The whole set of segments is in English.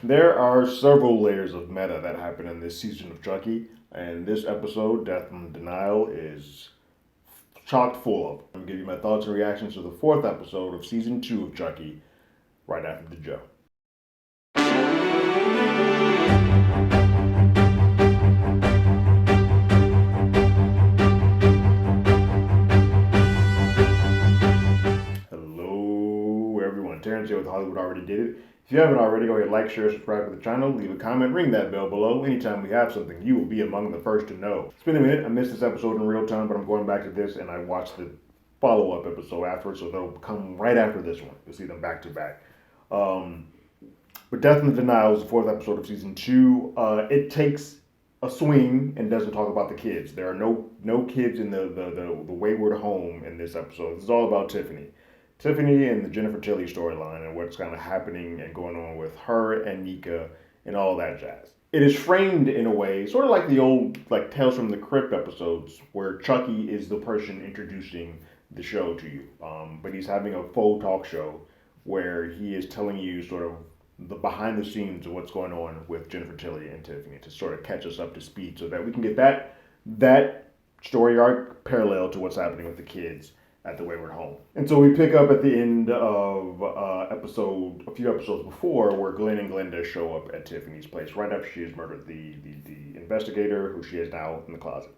There are several layers of meta that happen in this season of Chucky, and this episode, Death and Denial, is chock full of. I'm going to give you my thoughts and reactions to the fourth episode of season 2 of Chucky right after the Joe. Hello, everyone. Terrence here with Hollywood Already Did It. If you haven't already, go ahead, like, share, subscribe to the channel, leave a comment, ring that bell below. Anytime we have something, you will be among the first to know. It's been a minute. I missed this episode in real time, but I'm going back to this, and I watched the follow-up episode afterwards, so they'll come right after this one. You'll see them back to back. Um, but Death and the Denial is the fourth episode of season 2. It takes a swing and doesn't talk about the kids. There are no kids in the wayward home in this episode. This is all about Tiffany. Tiffany and the Jennifer Tilly storyline and what's kind of happening and going on with her and Nika and all that jazz. It is framed in a way, sort of like the old like Tales from the Crypt episodes, where Chucky is the person introducing the show to you, but he's having a faux talk show where he is telling you sort of the behind the scenes of what's going on with Jennifer Tilly and Tiffany to sort of catch us up to speed so that we can get that story arc parallel to what's happening with the kids at the Wayward Home. And so we pick up at the end of a few episodes before, where Glenn and Glenda show up at Tiffany's place right after she has murdered the investigator, who she is now in the closet.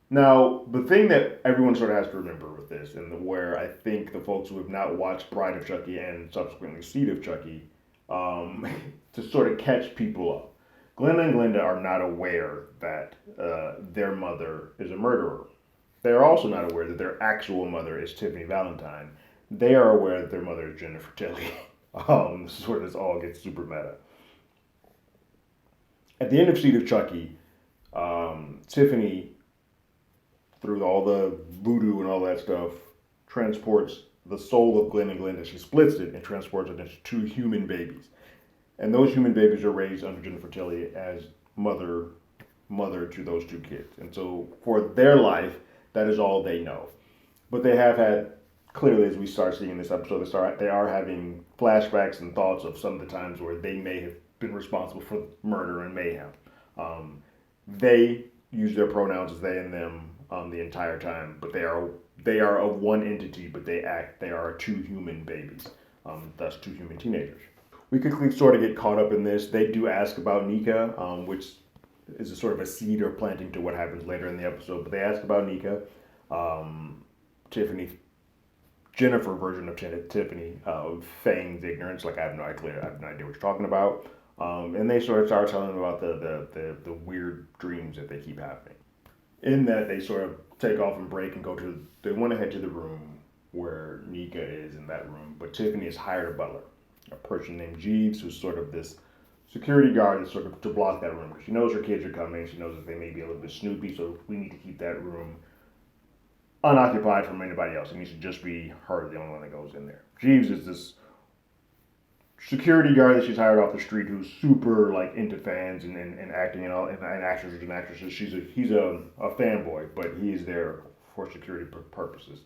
Now, the thing that everyone sort of has to remember with this, and where I think the folks who have not watched Bride of Chucky and subsequently Seed of Chucky, um, to sort of catch people up, Glenn and Glenda are not aware that their mother is a murderer. They are also not aware that their actual mother is Tiffany Valentine. They are aware that their mother is Jennifer Tilly. Sort of this all gets super meta. At the end of Seed of Chucky, Tiffany, through all the voodoo and all that stuff, transports the soul of Glenn and Glenda. She splits it and transports it into two human babies. And those human babies are raised under Jennifer Tilly as mother to those two kids. And so for their life, that is all they know. But they have had, clearly, as we start seeing in this episode, they are having flashbacks and thoughts of some of the times where they may have been responsible for murder and mayhem. They use their pronouns as they and them the entire time, but they are of one entity, but they are two human babies, thus two human teenagers. We quickly sort of get caught up in this. They do ask about Nika, which is a sort of a seed or planting to what happens later in the episode. But they ask about Nika, Tiffany, Jennifer version of Tiffany, feigns ignorance, like I have no idea what you're talking about. And they sort of start telling them about the weird dreams that they keep happening. In that, they sort of take off and break and they want to head to the room where Nika is in that room. But Tiffany has hired a butler, a person named Jeeves, who's sort of this security guard is sort of to block that room. She knows her kids are coming. She knows that they may be a little bit snoopy, so we need to keep that room unoccupied from anybody else. It needs to just be her, the only one that goes in there. Jeeves is this security guard that she's hired off the street who's super like into fans and acting and all and actors and actresses. He's a fanboy, but he is there for security purposes.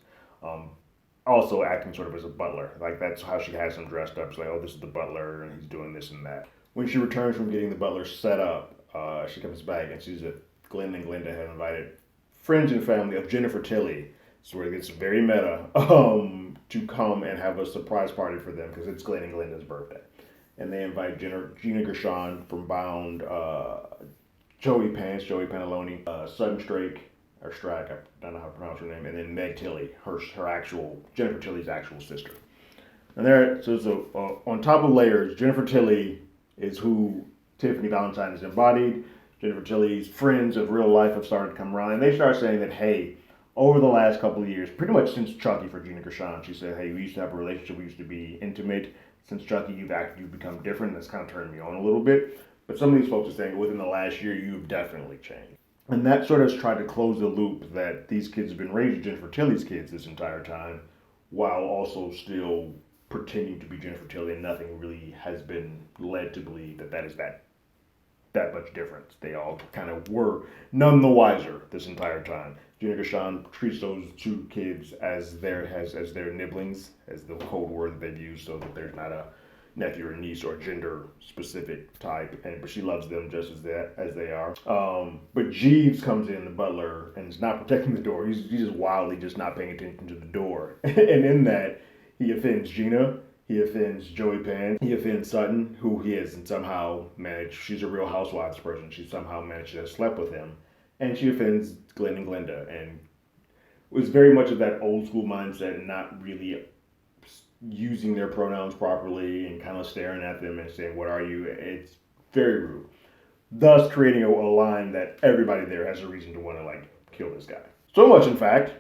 Also acting sort of as a butler. Like that's how she has him dressed up. She's like, oh, this is the butler, and he's doing this and that. When she returns from getting the butler set up, she comes back and sees that Glenn and Glenda have invited friends and family of Jennifer Tilly, so it gets very meta, to come and have a surprise party for them because it's Glenn and Glenda's birthday. And they invite Gina Gershon from Bound, Joey Pantalone, Sutton Strake, or Strike, I don't know how to pronounce her name, and then Meg Tilly, her actual, Jennifer Tilly's actual sister. And on top of layers, Jennifer Tilly is who Tiffany Valentine is embodied. Jennifer Tilly's friends of real life have started to come around, and they start saying that, hey, over the last couple of years, pretty much since Chucky for Gina Gershon, she said, hey, we used to have a relationship, we used to be intimate. Since Chucky, you've become different. That's kind of turned me on a little bit. But some of these folks are saying within the last year, you've definitely changed. And that sort of tried to close the loop that these kids have been raised Jennifer Tilly's kids this entire time, while also still pretending to be Jennifer Tilly, and nothing really has been led to believe that is that much difference. They all kind of were none the wiser this entire time. Gina Gershon treats those two kids as their nibblings, as the code word that they've used, so that there's not nephew or niece or gender specific type, but she loves them just as they are. But Jeeves comes in, the butler, and is not protecting the door. He's just wildly just not paying attention to the door, and in that he offends Gina. He offends Joey Pan. He offends Sutton, who he has somehow managed. She's a Real Housewives person. She somehow managed to sleep with him, and she offends Glenn and Glenda, and was very much of that old school mindset and not really using their pronouns properly and kind of staring at them and saying, "What are you?" It's very rude. Thus, creating a line that everybody there has a reason to want to like kill this guy. So much, in fact,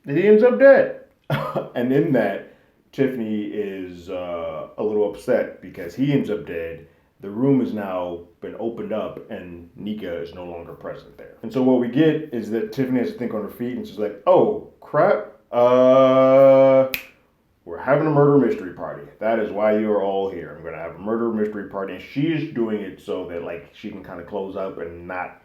that he ends up dead. And in that, Tiffany is a little upset because he ends up dead. The room has now been opened up and Nika is no longer present there. And so what we get is that Tiffany has to think on her feet and she's like, oh, crap. We're having a murder mystery party. That is why you're all here. I'm going to have a murder mystery party. And she's doing it so that like she can kind of close up and not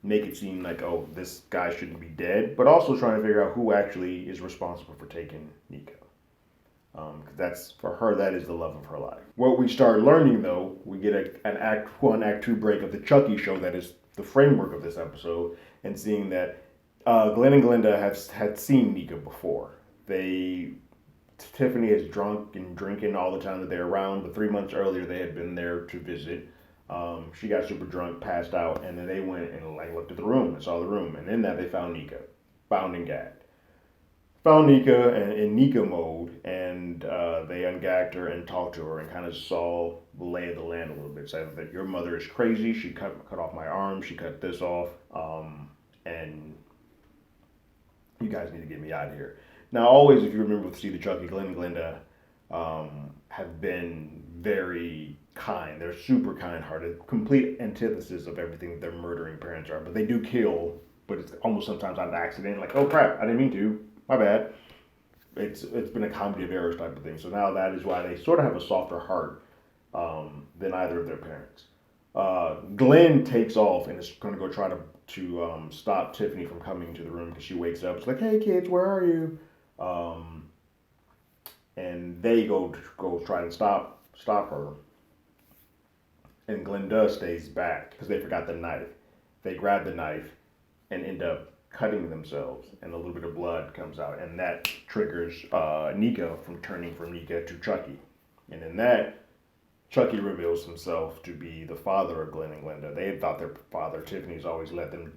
make it seem like, oh, this guy shouldn't be dead. But also trying to figure out who actually is responsible for taking Nika. That's for her. That is the love of her life. What we start learning, though, we get an Act 1, Act 2 break of the Chucky show that is the framework of this episode, and seeing that Glenn and Glenda had seen Nika before. Tiffany is drunk and drinking all the time that they're around, but 3 months earlier they had been there to visit. She got super drunk, passed out, and then they went and like looked at the room and saw the room, and in that they found Nika, bound and gagged. Found Nika in Nika mode, and they ungagged her and talked to her and kind of saw the lay of the land a little bit. Said that your mother is crazy. She cut off my arm. She cut this off, and you guys need to get me out of here. Now, always, if you remember, see the Chucky, Glenn and Glenda have been very kind. They're super kind-hearted, complete antithesis of everything that their murdering parents are. But they do kill, but it's almost sometimes on accident. Like, oh crap, I didn't mean to. My bad. It's been a comedy of errors type of thing. So now that is why they sort of have a softer heart than either of their parents. Glenn takes off and is going to go try to stop Tiffany from coming to the room because she wakes up. It's like, hey kids, where are you? And they go try to stop her. And Glenda stays back because they forgot the knife. They grab the knife and end up cutting themselves, and a little bit of blood comes out, and that triggers Nika from turning from Nika to Chucky. And in that, Chucky reveals himself to be the father of Glenn and Glenda. They had thought their father, Tiffany,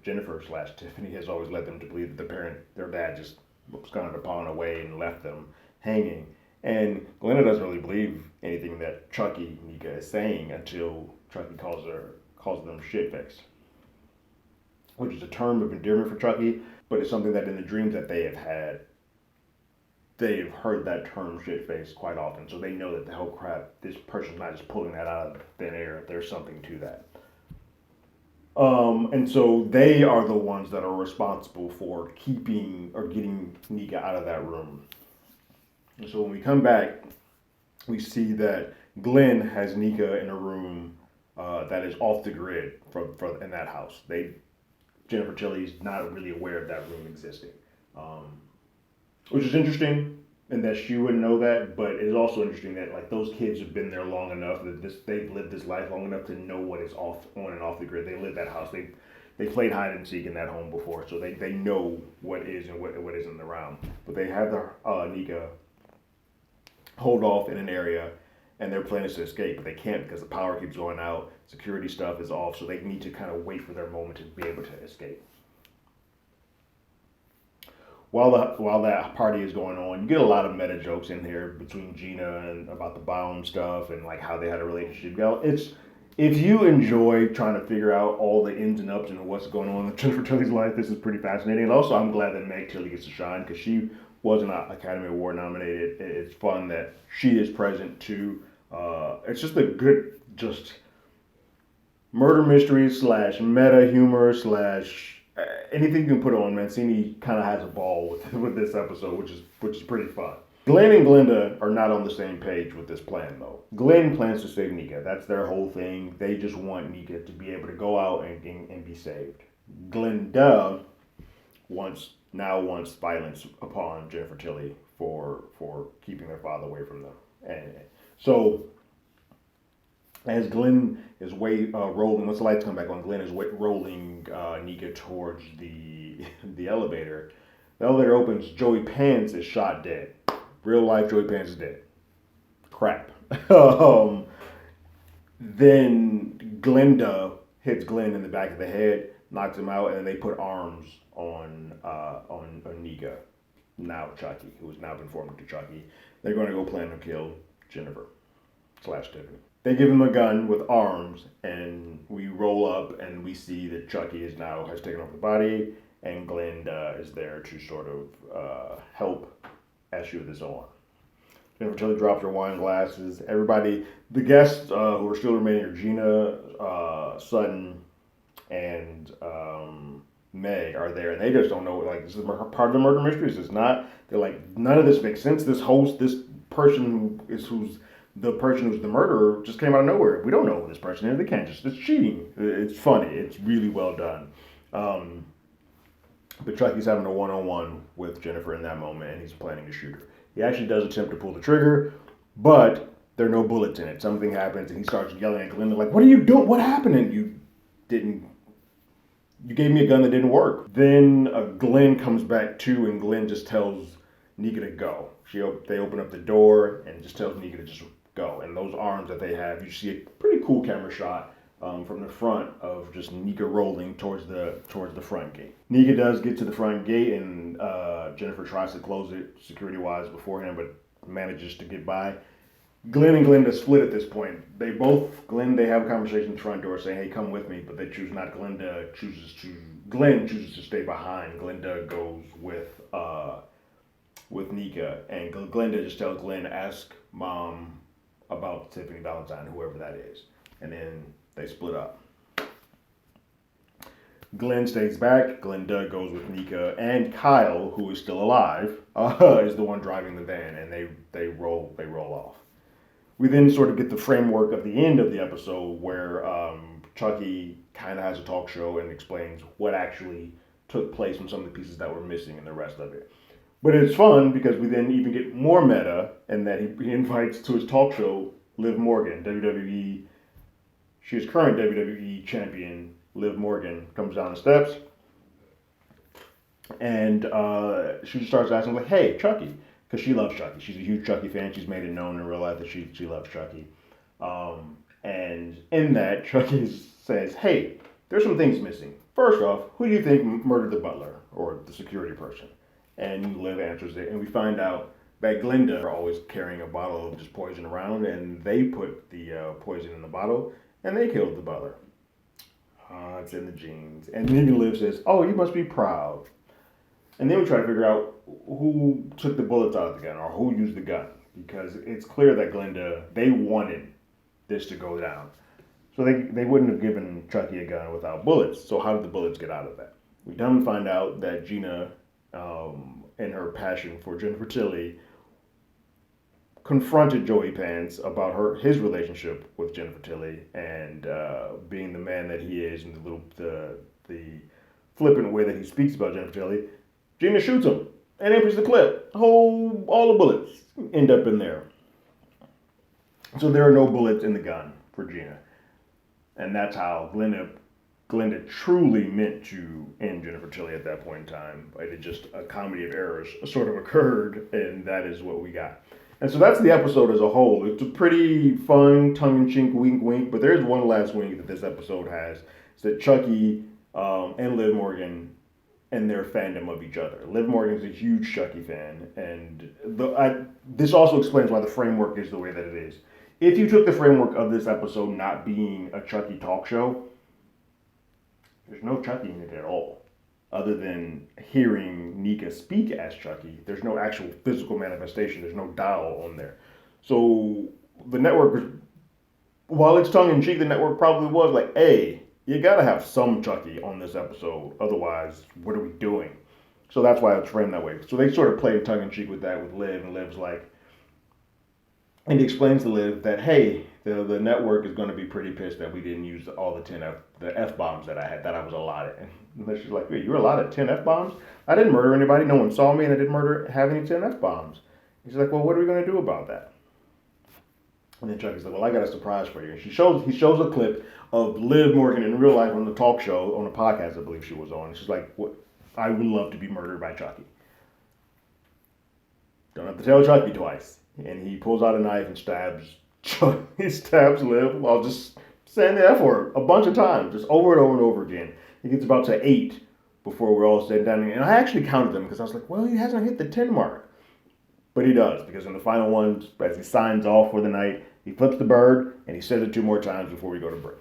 Jennifer/Tiffany, has always led them to believe that their dad just was kind of pawn away and left them hanging. And Glenda doesn't really believe anything that Nika is saying until Chucky calls them shitface, which is a term of endearment for Chucky, but it's something that in the dreams that they have had, they've heard that term shitface quite often. So they know that the whole crap, this person's not just pulling that out of thin air. There's something to that. And so they are the ones that are responsible for keeping or getting Nika out of that room. And so when we come back, we see that Glenn has Nika in a room that is off the grid in that house. Jennifer Tilly's not really aware of that room existing, which is interesting, and that she wouldn't know that. But it is also interesting that like those kids have been there long enough that they've lived this life long enough to know what is on and off the grid. They live that house. They played hide and seek in that home before, so they know what is and what isn't around. But they have the Nika hold off in an area, and their plan is to escape, but they can't because the power keeps going out, security stuff is off, so they need to kind of wait for their moment to be able to escape. While that party is going on, you get a lot of meta jokes in here between Gina and about the Baum stuff and like how they had a relationship. If you enjoy trying to figure out all the ins and ups and what's going on in Jennifer Tilly's life, this is pretty fascinating. And also, I'm glad that Meg Tilly gets to shine because she was an Academy Award nominated. It's fun that she is present too. It's just a good, just murder mystery / meta humor / anything you can put on. Mancini kind of has a ball with this episode, which is pretty fun. Glenn and Glenda are not on the same page with this plan though. Glenn plans to save Nika. That's their whole thing. They just want Nika to be able to go out and be saved. Glenda wants violence upon Jennifer Tilly for keeping their father away from them. And so As Glenn is rolling, once the lights come back on, Glenn is rolling Nika towards the elevator. The elevator opens. Joey Pants is shot dead. Real life, Joey Pants is dead. Crap. Then Glenda hits Glenn in the back of the head, knocks him out, and then they put arms on Nika, now Chucky, who has now been formed into Chucky. They're going to go plan to kill Jennifer / Tiffany. They give him a gun with arms, and we roll up and we see that Chucky has taken over the body, and Glenda is there to sort of help usher this on. Jennifer Tilly drops her wine glasses. Everybody, the guests who are still remaining are Gina, Sutton, and Meg are there, and they just don't know. Like, this is part of the murder mystery. This is not. They're like, none of this makes sense. This person who's the person who's the murderer just came out of nowhere. We don't know who this person is. They can't just. It's cheating. It's funny. It's really well done. But Chucky's having a one-on-one with Jennifer in that moment, and he's planning to shoot her. He actually does attempt to pull the trigger, but there are no bullets in it. Something happens, and he starts yelling at Glenda, like, what are you doing? What happened? And you gave me a gun that didn't work. Then Glenn comes back too, and Glenn just tells Nika to go. They open up the door and just tells Nika to just go. And those arms that they have, you see a pretty cool camera shot from the front of just Nika rolling towards the front gate. Nika does get to the front gate, and Jennifer tries to close it security-wise beforehand, but manages to get by. Glenn and Glenda split at this point. They have a conversation at the front door saying, hey, come with me, but they choose not. Glenn chooses to stay behind. Glenda goes with Nika, and Glenda just tells Glenn, ask Mom about Tiffany Valentine, whoever that is. And then they split up. Glenn stays back. Glenda goes with Nika, and Kyle, who is still alive, is the one driving the van, and they roll off. We then sort of get the framework of the end of the episode where Chucky kind of has a talk show and explains what actually took place and some of the pieces that were missing in the rest of it. But it's fun because we then even get more meta in that he invites to his talk show Liv Morgan, WWE. She's current WWE champion. Liv Morgan comes down the steps, and she just starts asking, like, hey, Chucky, because she loves Chucky. She's a huge Chucky fan. She's made it known in real life that she loves Chucky. And in that, Chucky says, hey, there's some things missing. First off, who do you think murdered the butler or the security person? And Liv answers it, and we find out that Glenda are always carrying a bottle of just poison around, and they put the poison in the bottle, and they killed the butler. It's in the genes. And then Liv says, oh, you must be proud. And then we try to figure out who took the bullets out of the gun or who used the gun. Because it's clear that Glenda, they wanted this to go down. So they wouldn't have given Chucky a gun without bullets. So how did the bullets get out of that? We come to find out that Gina, in her passion for Jennifer Tilly, confronted Joey Pants about his relationship with Jennifer Tilly and being the man that he is and the flippant way that he speaks about Jennifer Tilly. Gina shoots him and empties the clip. All the bullets end up in there. So there are no bullets in the gun for Gina. And that's how Glenda truly meant to end Jennifer Tilly at that point in time. It just a comedy of errors sort of occurred, and that is what we got. And so that's the episode as a whole. It's a pretty fun, tongue-in-cheek wink, but there's one last wink that this episode has. It's that Chucky and Liv Morgan and their fandom of each other. Liv Morgan's a huge Chucky fan, and this also explains why the framework is the way that it is. If you took the framework of this episode not being a Chucky talk show, there's no Chucky in it at all. Other than hearing Nika speak as Chucky, there's no actual physical manifestation. There's no doll on there. So the network, while it's tongue-in-cheek, the network probably was like, hey, you gotta have some Chucky on this episode. Otherwise, what are we doing? So that's why it's framed that way. So they sort of played tongue-in-cheek with that with Liv, and Liv's like, and he explains to Liv that, hey, the network is going to be pretty pissed that we didn't use all the F-bombs that I was allotted. And she's like, wait, you were allotted 10 F-bombs? I didn't murder anybody. No one saw me, and I didn't have any 10 F-bombs. He's like, well, what are we going to do about that? And then Chucky's like, well, I got a surprise for you. And he shows a clip of Liv Morgan in real life on the talk show, on a podcast I believe she was on. And she's like, what? I would love to be murdered by Chucky. Don't have to tell Chucky twice. And he pulls out a knife and he stabs Liv while just saying the F word a bunch of times, just over and over and over again. He gets about to 8 before we're all sitting down. And I actually counted them because I was like, well, he hasn't hit the 10 mark. But he does, because in the final one, as he signs off for the night, he flips the bird and he says it 2 more times before we go to break.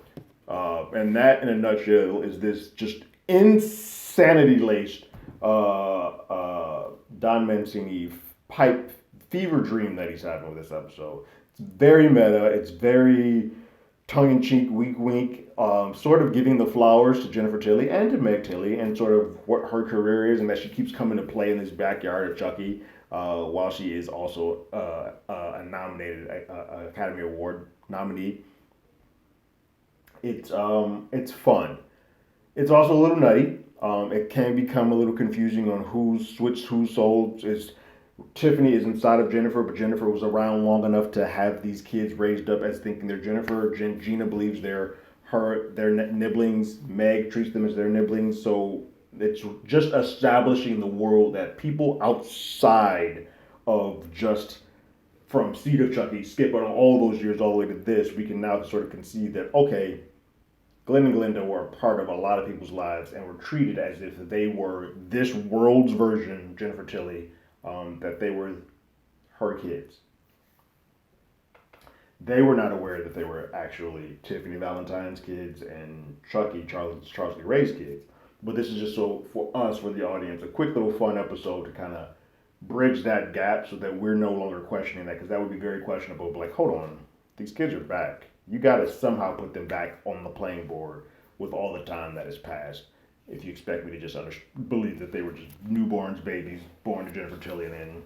And that, in a nutshell, is this just insanity laced Don Mancini pipe fever dream that he's having with this episode. It's very meta. It's very tongue-in-cheek, wink-wink, sort of giving the flowers to Jennifer Tilly and to Meg Tilly and sort of what her career is and that she keeps coming to play in this backyard of Chucky while she is also a nominated Academy Award nominee. It's fun. It's also a little nutty. It can become a little confusing on who's switched whose souls is. Tiffany is inside of Jennifer, but Jennifer was around long enough to have these kids raised up as thinking they're Jennifer. Gina believes they're their nibblings. Meg treats them as their nibblings. So it's just establishing the world that people outside of just from Seed of Chucky, skip on all those years all the way to this, we can now sort of concede that, okay, Glenn and Glenda were a part of a lot of people's lives and were treated as if they were this world's version, Jennifer Tilly, that they were her kids. They were not aware that they were actually Tiffany Valentine's kids and Chucky, Charles Lee Ray's kids. But this is just so, for us, for the audience, a quick little fun episode to kind of bridge that gap so that we're no longer questioning that, because that would be very questionable. But like, hold on, these kids are back. You got to somehow put them back on the playing board with all the time that has passed. If you expect me to just believe that they were just newborns, babies, born to Jennifer Tilly, and then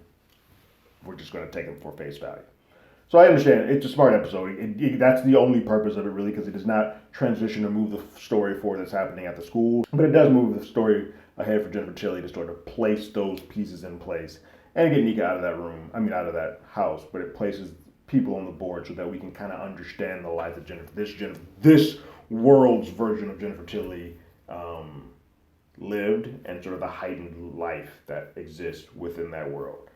we're just going to take them for face value. So I understand. It's a smart episode. That's the only purpose of it, really, because it does not transition or move the story forward that's happening at the school. But it does move the story ahead for Jennifer Tilly to sort of place those pieces in place and get Nika out of that room. I mean, out of that house. But it places people on the board so that we can kind of understand the life of Jennifer. This world's version of Jennifer Tilly lived, and sort of the heightened life that exists within that world.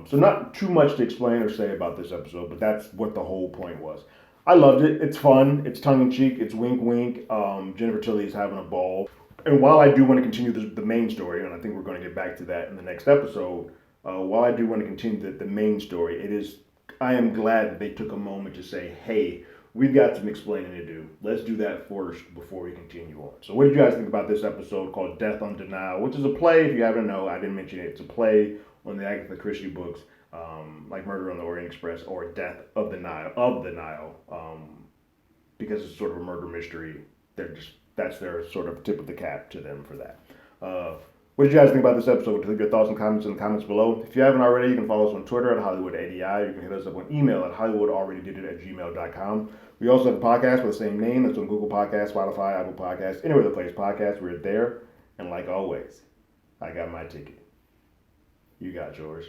So not too much to explain or say about this episode, but that's what the whole point was. I loved it. It's fun. It's tongue-in-cheek. It's wink-wink. Jennifer Tilly is having a ball. And while I do want to continue the main story, and I think we're going to get back to that in the next episode, while I do want to continue the main story, I am glad that they took a moment to say, hey, we've got some explaining to do. Let's do that first before we continue on. So what did you guys think about this episode called Death on Denial, which is a play, if you haven't known, I didn't mention it, it's a play on the Agatha Christie books, like Murder on the Orient Express or Death of the Nile, because it's sort of a murder mystery. That's their sort of tip of the cap to them for that. What did you guys think about this episode? Leave your thoughts and comments in the comments below. If you haven't already, you can follow us on Twitter at HollywoodADI. You can hit us up on email at HollywoodAlreadyDidIt@gmail.com. We also have a podcast with the same name. That's on Google Podcasts, Spotify, Apple Podcasts, anywhere that plays podcasts. We're there. And like always, I got my ticket. You got yours.